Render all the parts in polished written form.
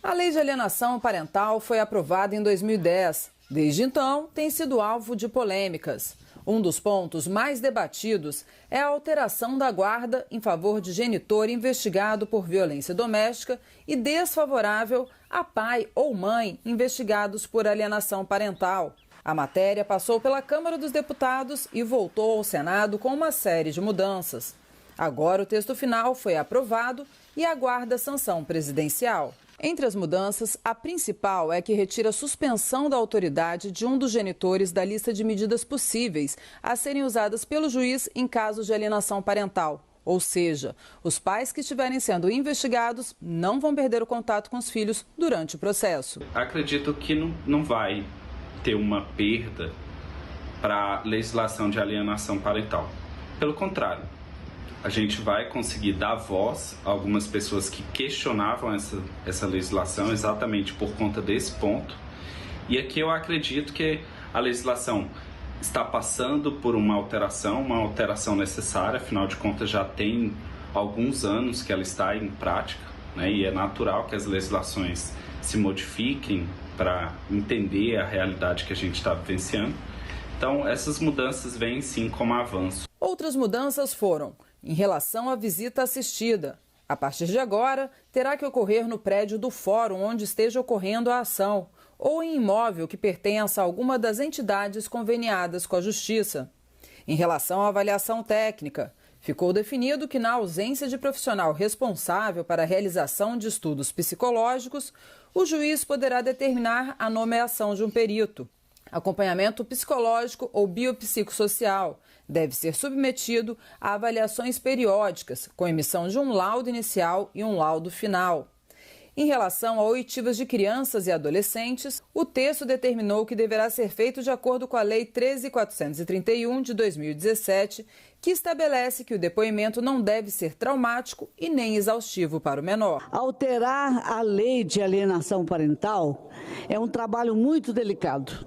A lei de alienação parental foi aprovada em 2010. Desde então, tem sido alvo de polêmicas. Um dos pontos mais debatidos é a alteração da guarda em favor de genitor investigado por violência doméstica e desfavorável a pai ou mãe investigados por alienação parental. A matéria passou pela Câmara dos Deputados e voltou ao Senado com uma série de mudanças. Agora o texto final foi aprovado e aguarda sanção presidencial. Entre as mudanças, a principal é que retira a suspensão da autoridade de um dos genitores da lista de medidas possíveis a serem usadas pelo juiz em casos de alienação parental. Ou seja, os pais que estiverem sendo investigados não vão perder o contato com os filhos durante o processo. Acredito que não vai ter uma perda para a legislação de alienação parental. Pelo contrário, a gente vai conseguir dar voz a algumas pessoas que questionavam essa legislação exatamente por conta desse ponto. E aqui eu acredito que a legislação está passando por uma alteração necessária, afinal de contas já tem alguns anos que ela está em prática, né? E é natural que as legislações se modifiquem para entender a realidade que a gente está vivenciando. Então essas mudanças vêm sim como avanço. Outras mudanças foram em relação à visita assistida. A partir de agora, terá que ocorrer no prédio do fórum onde esteja ocorrendo a ação ou em imóvel que pertença a alguma das entidades conveniadas com a Justiça. Em relação à avaliação técnica, ficou definido que, na ausência de profissional responsável para a realização de estudos psicológicos, o juiz poderá determinar a nomeação de um perito. Acompanhamento psicológico ou biopsicossocial deve ser submetido a avaliações periódicas, com emissão de um laudo inicial e um laudo final. Em relação a oitivas de crianças e adolescentes, o texto determinou que deverá ser feito de acordo com a Lei 13.431 de 2017, que estabelece que o depoimento não deve ser traumático e nem exaustivo para o menor. Alterar a lei de alienação parental é um trabalho muito delicado.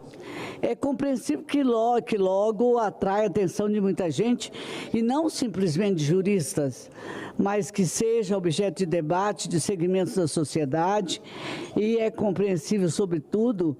É compreensível que logo atrai a atenção de muita gente, e não simplesmente juristas, mas que seja objeto de debate de segmentos da sociedade, e é compreensível, sobretudo,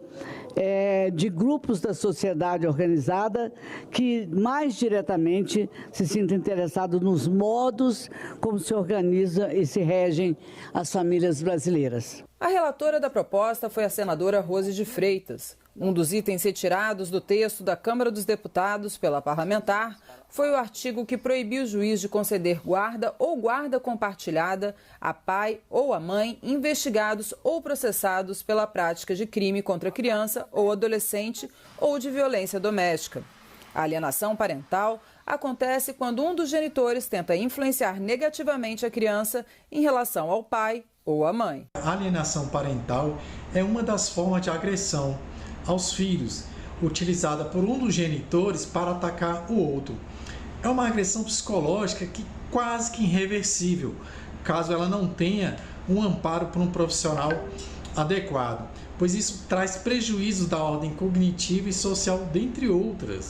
de grupos da sociedade organizada que mais diretamente se sintam interessados nos modos como se organiza e se regem as famílias brasileiras. A relatora da proposta foi a senadora Rose de Freitas. Um dos itens retirados do texto da Câmara dos Deputados pela parlamentar foi o artigo que proibiu o juiz de conceder guarda ou guarda compartilhada a pai ou a mãe investigados ou processados pela prática de crime contra criança ou adolescente ou de violência doméstica. A alienação parental acontece quando um dos genitores tenta influenciar negativamente a criança em relação ao pai ou à mãe. A alienação parental é uma das formas de agressão aos filhos, utilizada por um dos genitores para atacar o outro. É uma agressão psicológica que quase que irreversível, caso ela não tenha um amparo por um profissional adequado, pois isso traz prejuízos da ordem cognitiva e social, dentre outras.